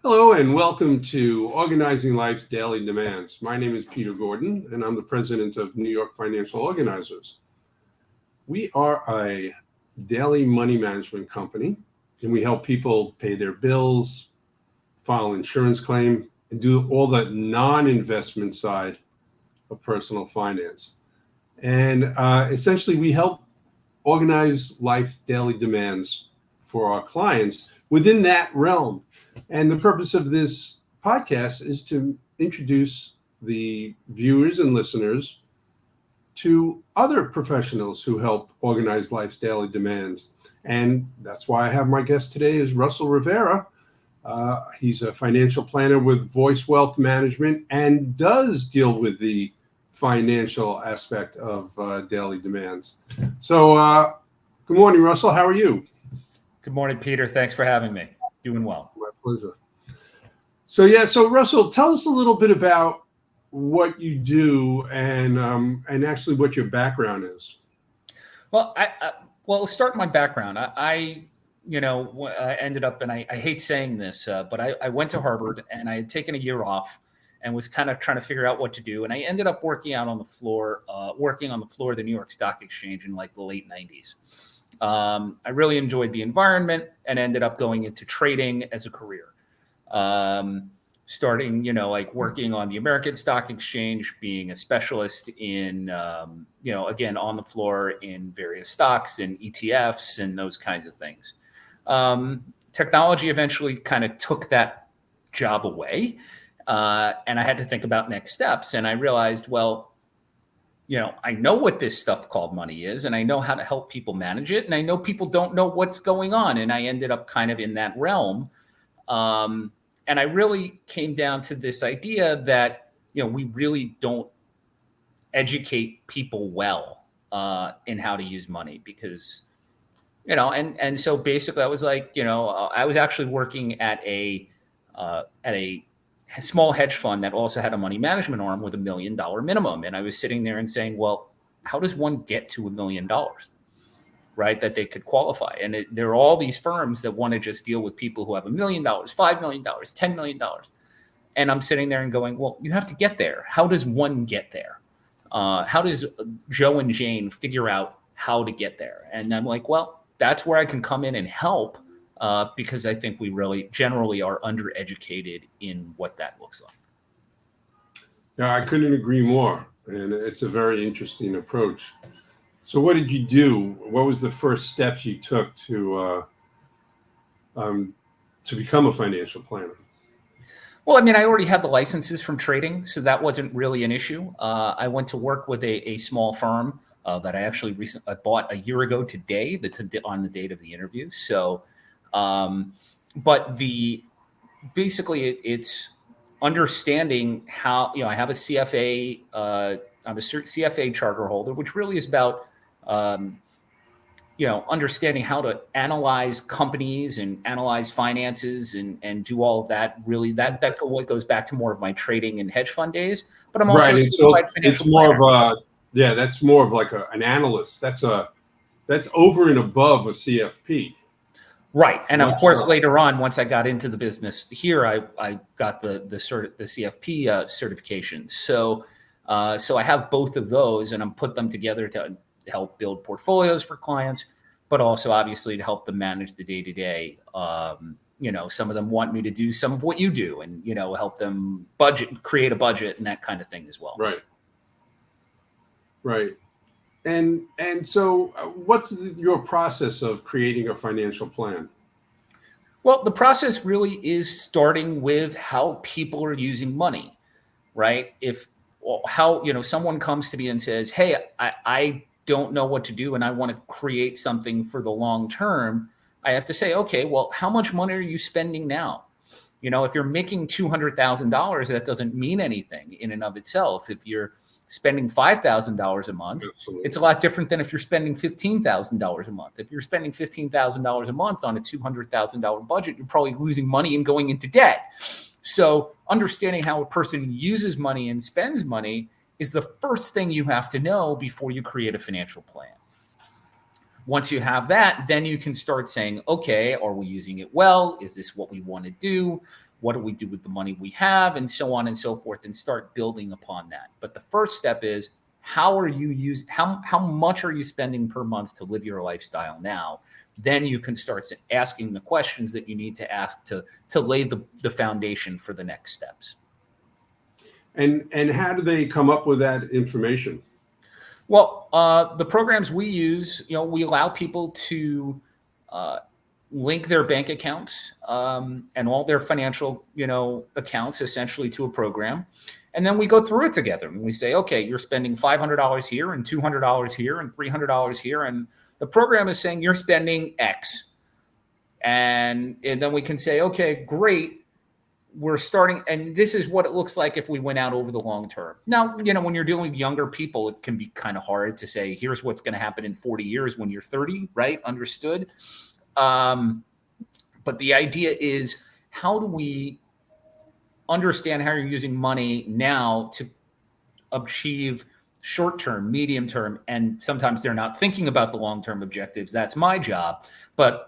Hello and welcome to Organizing Life's Daily Demands. My name is Peter Gordon and I'm the president of New York Financial Organizers. We are a daily money management company and we help people pay their bills, file insurance claim, and do all the non-investment side of personal finance. And essentially we help organize life daily demands for our clients within that realm. And the purpose of this podcast is to introduce the viewers and listeners to other professionals who help organize life's daily demands. And that's why I have my guest today is Russell Rivera. He's a financial planner with Voice Wealth Management and does deal with the financial aspect of daily demands. So good morning, Russell. How are you? Good morning, Peter. Thanks for having me. Doing well. My pleasure. So Russell, tell us a little bit about what you do and actually what your background is. Well, I'll start my background. I ended up, and I hate saying this, but I went to Harvard and I had taken a year off and was kind of trying to figure out what to do. And I ended up working on the floor of the New York Stock Exchange in like the late 90s. I really enjoyed the environment and ended up going into trading as a career. Starting, working on the American Stock Exchange, being a specialist in, again, on the floor in various stocks and ETFs and those kinds of things. Technology eventually kind of took that job away. And I had to think about next steps. And I realized, I know what this stuff called money is, and I know how to help people manage it. And I know people don't know what's going on. And I ended up kind of in that realm. And I really came down to this idea that, we really don't educate people well in how to use money because, and so basically I was like, I was actually working at a small hedge fund that also had a money management arm with $1 million minimum. And I was sitting there and saying, well, how does one get to $1 million, right? That they could qualify. And there are all these firms that want to just deal with people who have $1 million, $5 million, $10 million. And I'm sitting there and going, well, you have to get there. How does one get there? How does Joe and Jane figure out how to get there? And I'm like, well, that's where I can come in and help. Because I think we really generally are undereducated in what that looks like. Yeah, I couldn't agree more. And it's a very interesting approach. So what did you do? What was the first steps you took to become a financial planner? Well, I already had the licenses from trading, so that wasn't really an issue. I went to work with a small firm that I actually recently bought a year ago today, on the date of the interview. So. But it's understanding how, I have a CFA, I'm a CFA charter holder, which really is about, understanding how to analyze companies and analyze finances and do all of that. Really, that goes back to more of my trading and hedge fund days. But I'm also it's more of that's more of like an analyst. That's over and above a CFP. Right. And of course, later on, once I got into the business here, I got the CFP certification. So I have both of those and I'm put them together to help build portfolios for clients, but also obviously to help them manage the day to day. Some of them want me to do some of what you do and, help them create a budget and that kind of thing as well. Right. Right. And so what's your process of creating a financial plan? Well, the process really is starting with how people are using money, right? Someone comes to me and says, hey, I don't know what to do and I want to create something for the long term. I have to say, okay, well, how much money are you spending now? If you're making $200,000, that doesn't mean anything in and of itself. If you're spending $5,000 a month, absolutely, it's a lot different than if you're spending $15,000 a month. If you're spending $15,000 a month on a $200,000 budget, you're probably losing money and going into debt. So understanding how a person uses money and spends money is the first thing you have to know before you create a financial plan. Once you have that, then you can start saying, okay, are we using it well? Is this what we want to do? What do we do with the money we have, and so on and so forth, and start building upon that. But the first step is, how much are you spending per month to live your lifestyle now? Then you can start asking the questions that you need to ask to lay the foundation for the next steps. And how do they come up with that information? Well, the programs we use, we allow people to link their bank accounts and all their financial, accounts essentially to a program. And then we go through it together and we say, okay, you're spending $500 here and $200 here and $300 here. And the program is saying you're spending X. And then we can say, okay, great. We're starting, and this is what it looks like if we went out over the long term. Now, when you're dealing with younger people, it can be kind of hard to say, here's what's going to happen in 40 years when you're 30, right? Understood. But the idea is, how do we understand how you're using money now to achieve short-term, medium-term, and sometimes they're not thinking about the long-term objectives. That's my job. But,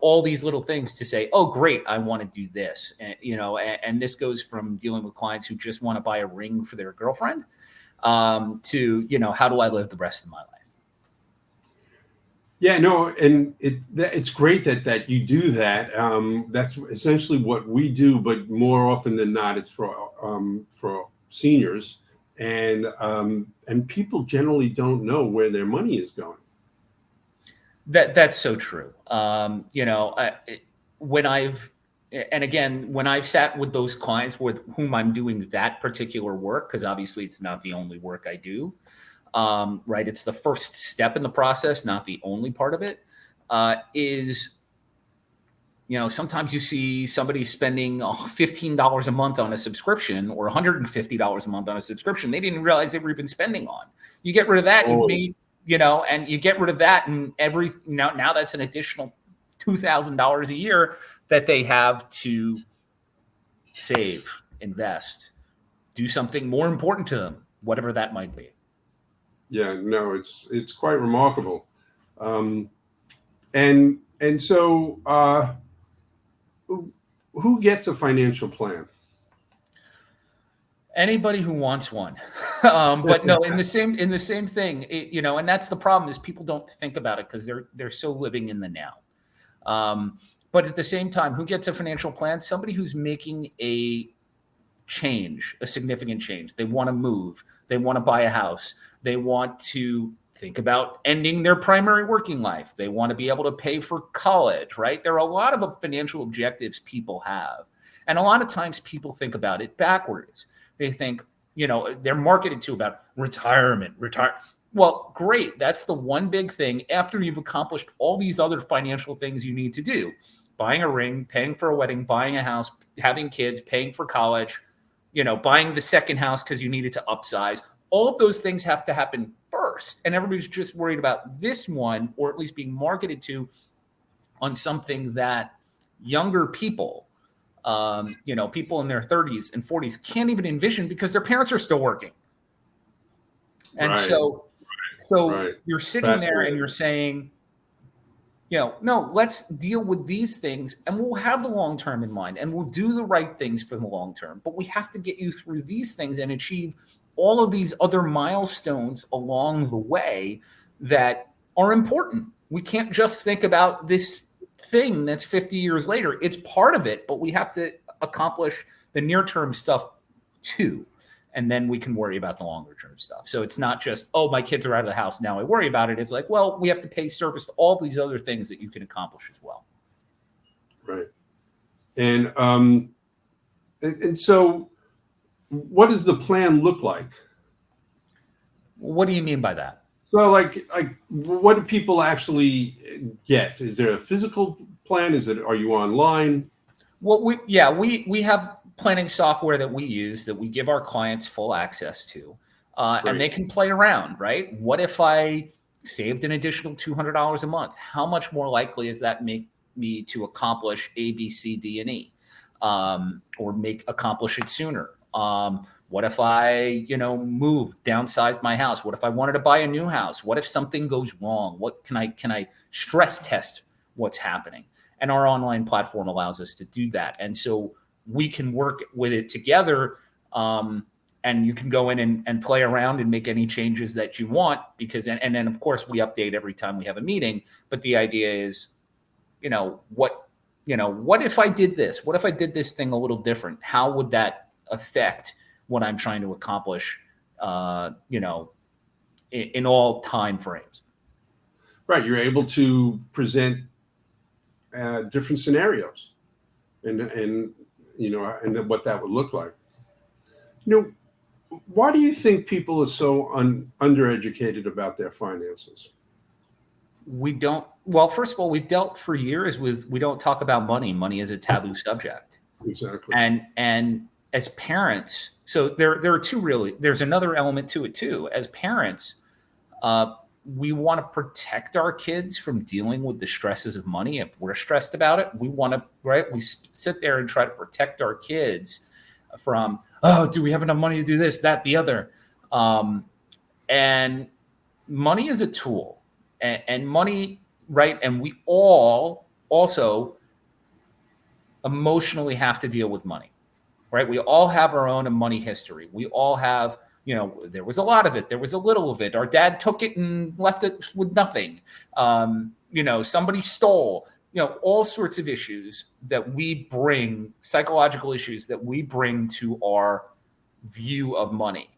all these little things to say, oh, great, I want to do this. And, and this goes from dealing with clients who just want to buy a ring for their girlfriend to, how do I live the rest of my life? Yeah, no, and it's great that you do that. That's essentially what we do, but more often than not, it's for seniors, and people generally don't know where their money is going. That's so true. When I've sat with those clients with whom I'm doing that particular work, because obviously it's not the only work I do. Right. It's the first step in the process, not the only part of it, sometimes you see somebody spending $15 a month on a subscription or $150 a month on a subscription they didn't realize they were even spending on. You get rid of that, you've made, and you get rid of that, and now that's an additional $2,000 a year that they have to save, invest, do something more important to them, whatever that might be. Yeah, no, it's quite remarkable. And so who gets a financial plan? Anybody who wants one. But no, in the same thing, and that's the problem, is people don't think about it because they're so living in the now. But at the same time, who gets a financial plan? Somebody who's making a change, a significant change. They want to move. They want to buy a house. They want to think about ending their primary working life. They want to be able to pay for college, right? There are a lot of financial objectives people have. And a lot of times people think about it backwards. They think, they're marketed to about retirement. Well, great. That's the one big thing after you've accomplished all these other financial things you need to do. Buying a ring, paying for a wedding, buying a house, having kids, paying for college, buying the second house because you needed to upsize. All of those things have to happen first. And everybody's just worried about this one, or at least being marketed to on something that younger people, people in their 30s and 40s can't even envision because their parents are still working. And right. so you're sitting there and you're saying, no, let's deal with these things and we'll have the long term in mind and we'll do the right things for the long term. But we have to get you through these things and achieve all of these other milestones along the way that are important. We can't just think about this thing that's 50 years later. It's part of it, but we have to accomplish the near-term stuff too. And then we can worry about the longer-term stuff. So it's not just, oh, my kids are out of the house, now I worry about it. It's like, well, we have to pay service to all these other things that you can accomplish as well. Right. And so what does the plan look like? What do you mean by that? So like what do people actually get? Is there a physical plan? Are you online? Well, we have planning software that we use that we give our clients full access to, and they can play around, right? What if I saved an additional $200 a month? How much more likely is that make me to accomplish A, B, C, D, and E, or accomplish it sooner? What if I, move, downsize my house? What if I wanted to buy a new house? What if something goes wrong? What can I stress test what's happening? And our online platform allows us to do that. And so we can work with it together. And you can go in and play around and make any changes that you want, because, and then of course we update every time we have a meeting. But the idea is, what if I did this? What if I did this thing a little different? How would that affect what I'm trying to accomplish, in all time frames? Right. You're able to present different scenarios and what that would look like. Why do you think people are so undereducated about their finances? Well, first of all, we've dealt for years with, we don't talk about money. Money is a taboo subject. Exactly. And as parents, so there are two, really, there's another element to it too. As parents, we want to protect our kids from dealing with the stresses of money. If we're stressed about it, we want to, right? We sit there and try to protect our kids from, oh, do we have enough money to do this, that, the other? And money is a tool, and money, right? And we all also emotionally have to deal with money, right? We all have our own money history. We all have, there was a lot of it. There was a little of it. Our dad took it and left it with nothing. Somebody stole, all sorts of issues that we bring, psychological issues that we bring to our view of money.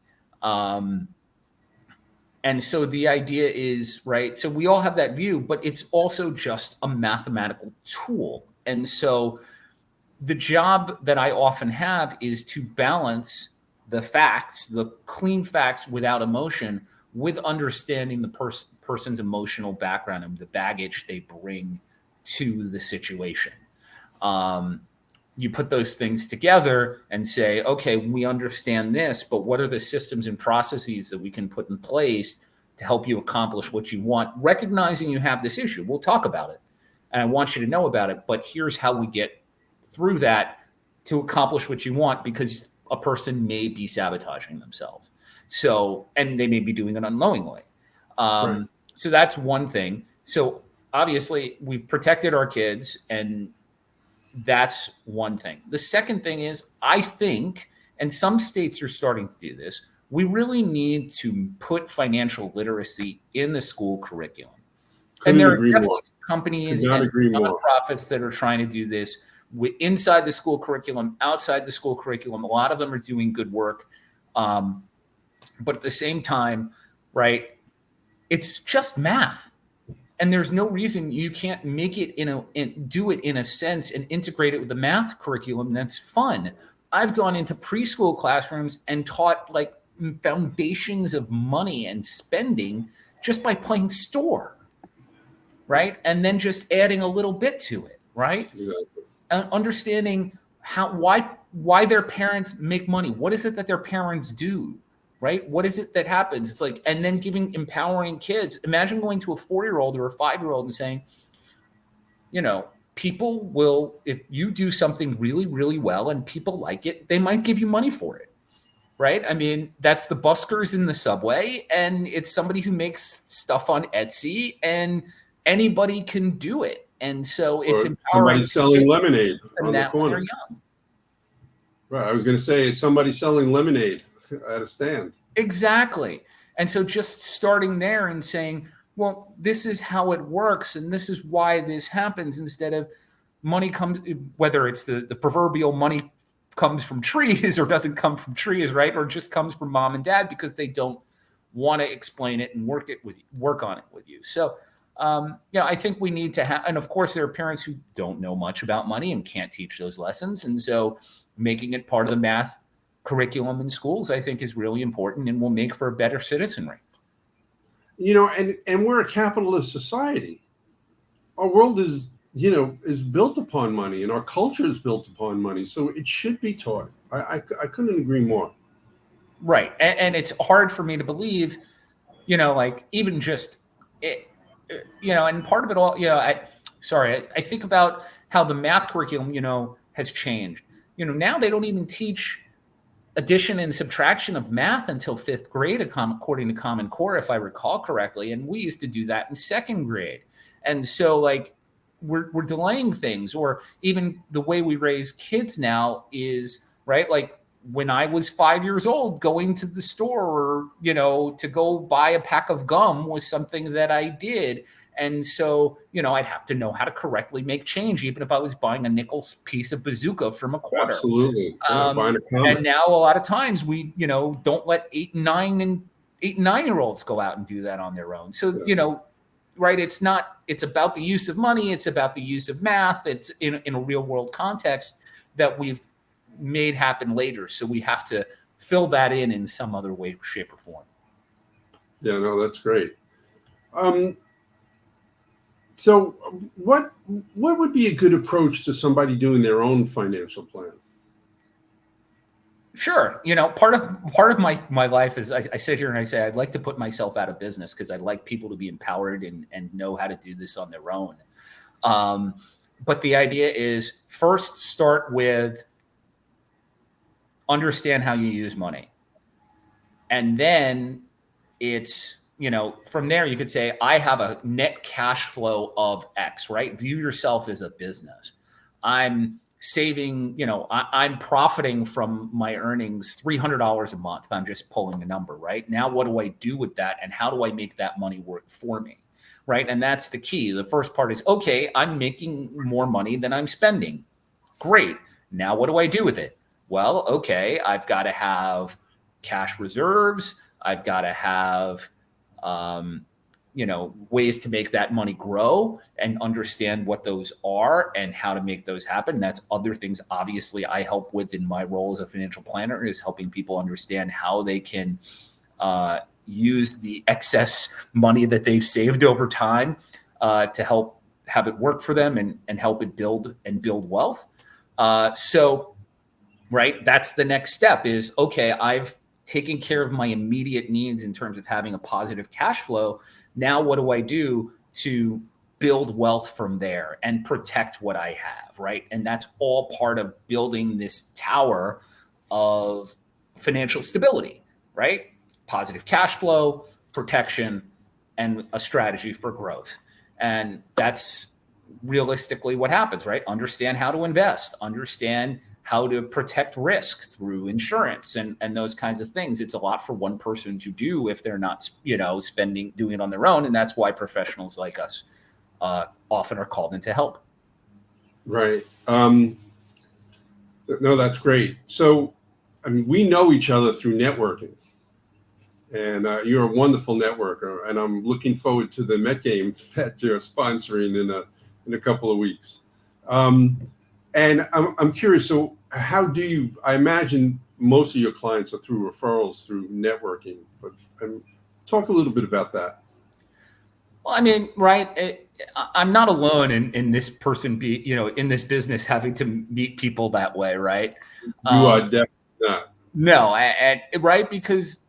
And so the idea is, right, so we all have that view, but it's also just a mathematical tool. And so the job that I often have is to balance the facts, the clean facts without emotion, with understanding the person's emotional background and the baggage they bring to the situation. You put those things together and say, okay, we understand this, but what are the systems and processes that we can put in place to help you accomplish what you want? Recognizing you have this issue, we'll talk about it, and I want you to know about it, but here's how we get through that to accomplish what you want, because a person may be sabotaging themselves. So, and they may be doing it unknowingly. Right. So that's one thing. So obviously we've protected our kids, and that's one thing. The second thing is, I think, and some states are starting to do this, we really need to put financial literacy in the school curriculum. Couldn't and there are agree definitely more. companies Could not and agree more. nonprofits that are trying to do this inside the school curriculum, outside the school curriculum. A lot of them are doing good work. But at the same time, right, it's just math. And there's no reason you can't make it do it in a sense and integrate it with the math curriculum that's fun. I've gone into preschool classrooms and taught like foundations of money and spending just by playing store, right? And then just adding a little bit to it, right? Exactly. And understanding why their parents make money. What is it that their parents do? Right? What is it that happens? It's like, and then empowering kids. Imagine going to a 4-year-old or a 5-year-old and saying, people will, if you do something really, really well and people like it, they might give you money for it. Right? I mean, that's the buskers in the subway, and it's somebody who makes stuff on Etsy, and anybody can do it. And so it's empowering. Somebody selling lemonade on the corner. When they're young. Right. I was going to say, is somebody selling lemonade at a stand? Exactly. And so just starting there and saying, well, this is how it works, and this is why this happens, instead of money comes, whether it's the proverbial money comes from trees or doesn't come from trees, right? Or just comes from mom and dad because they don't want to explain it and work on it with you. So, I think we need to have, and of course there are parents who don't know much about money and can't teach those lessons. And so making it part of the math curriculum in schools, I think, is really important and will make for a better citizenry. And we're a capitalist society. Our world is built upon money, and our culture is built upon money. So it should be taught. I couldn't agree more. Right. And it's hard for me to believe, like even just, and part of it all, I think about how the math curriculum, has changed. Now they don't even teach addition and subtraction of math until 5th grade, according to Common Core, if I recall correctly. And we used to do that in 2nd grade. And so like we're delaying things. Or even the way we raise kids now is, right, like when I was 5 years old, going to the store, or, to go buy a pack of gum was something that I did. And so, I'd have to know how to correctly make change, even if I was buying a nickel piece of bazooka from a quarter. Absolutely. Yeah, buying a comic. And now a lot of times we, don't let 8 and 9-year-olds go out and do that on their own. So, right, it's about the use of money. It's about the use of math. It's in a real world context that we've made happen later. So we have to fill that in some other way, shape, or form. Yeah, no, that's great. So what would be a good approach to somebody doing their own financial plan? Sure. Part of my life is I sit here and I say, I'd like to put myself out of business because I'd like people to be empowered and know how to do this on their own. But the idea is, first start with understand how you use money. And then it's, from there you could say, I have a net cash flow of X, right? View yourself as a business. I'm saving, I'm profiting from my earnings $300 a month. I'm just pulling a number, right? Now, what do I do with that? And how do I make that money work for me? Right. And that's the key. The first part is, okay, I'm making more money than I'm spending. Great. Now, what do I do with it? Well, okay, I've got to have cash reserves. I've got to have, ways to make that money grow and understand what those are and how to make those happen. That's other things, obviously, I help with in my role as a financial planner, is helping people understand how they can use the excess money that they've saved over time to help have it work for them and help it build wealth. Right, that's the next step is, okay, I've taken care of my immediate needs in terms of having a positive cash flow. Now, what do I do to build wealth from there and protect what I have, right? And that's all part of building this tower of financial stability, right? Positive cash flow, protection, and a strategy for growth. And that's realistically what happens, right? Understand how to invest, understand how to protect risk through insurance and those kinds of things. It's a lot for one person to do if they're not, doing it on their own. And that's why professionals like us often are called in to help. Right. No, that's great. So, we know each other through networking, and you're a wonderful networker, and I'm looking forward to the Met game that you're sponsoring in a couple of weeks. And I'm curious, so how do you, I imagine most of your clients are through referrals, through networking, but talk a little bit about that. Well, right, I'm not alone in this person in this business having to meet people that way, right? You are definitely not. No, right, because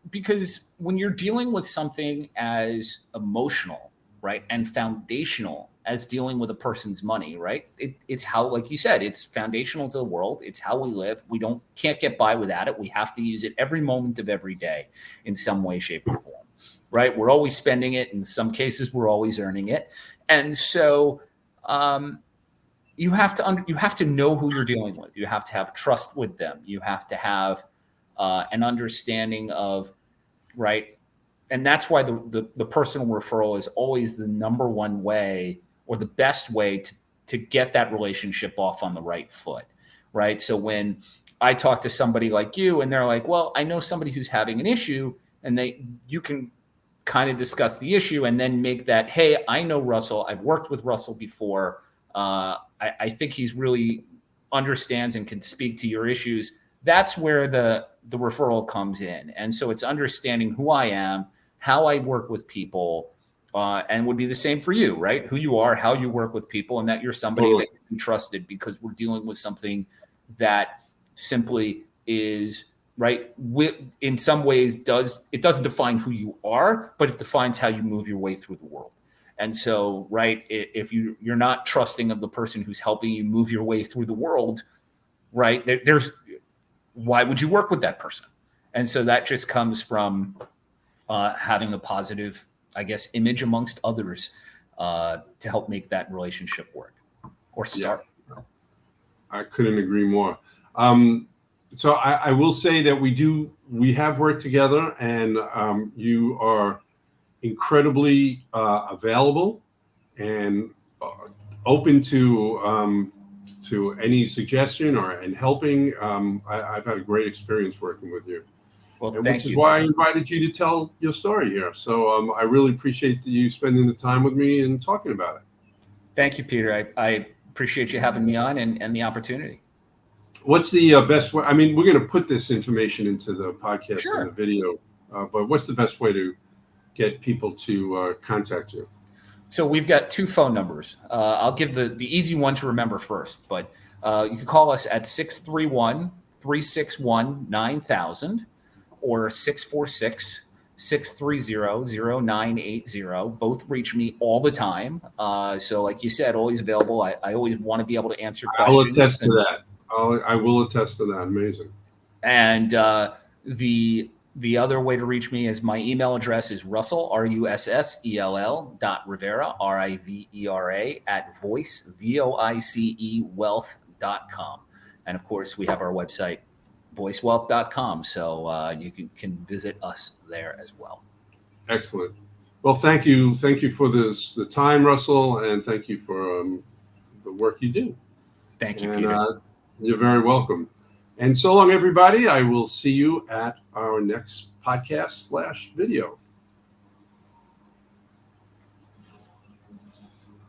when you're dealing with something as emotional, right, and foundational as dealing with a person's money, right? It's how, like you said, it's foundational to the world. It's how we live. We can't get by without it. We have to use it every moment of every day in some way, shape, or form, right? We're always spending it. In some cases, we're always earning it. And so you have to know who you're dealing with. You have to have trust with them. You have to have an understanding of, right? And that's why the personal referral is always the number one way, or the best way to get that relationship off on the right foot, right? So when I talk to somebody like you and they're like, well, I know somebody who's having an issue, and you can kind of discuss the issue and then make that, hey, I know Russell. I've worked with Russell before. I think he's really understands and can speak to your issues. That's where the referral comes in. And so it's understanding who I am, how I work with people, and would be the same for you, right? Who you are, how you work with people, and that you're somebody that can be trusted, because we're dealing with something that simply is, right, in some ways it doesn't define who you are, but it defines how you move your way through the world. And so, right, if you're not trusting of the person who's helping you move your way through the world, right, why would you work with that person? And so that just comes from having a positive, I guess, image amongst others to help make that relationship work. or start. I couldn't agree more. So I will say that we have worked together, and you are incredibly available and open to any suggestion and helping. I've had a great experience working with you. Well, And thank which is you. why I invited you to tell your story here. So I really appreciate you spending the time with me and talking about it. Thank you, Peter. I appreciate you having me on and the opportunity. What's the best way? I mean, we're going to put this information into the podcast Sure. and the video, but what's the best way to get people to contact you? So we've got 2 phone numbers. I'll give the easy one to remember first, but you can call us at 631-361-9000 or 646-630-0980. Both reach me all the time. So like you said, always available. I always want to be able to answer questions. I'll attest to that. I will attest to that. Amazing. And the other way to reach me is my email address is Russell, RUSSELL .Rivera, RIVERA @voice, VOICE wealth.com. And of course, we have our website, voicewealth.com. So you can visit us there as well. Excellent. Well, thank you. Thank you for the time, Russell, and thank you for the work you do. Thank you, Peter. You're very welcome. And so long, everybody. I will see you at our next podcast /video.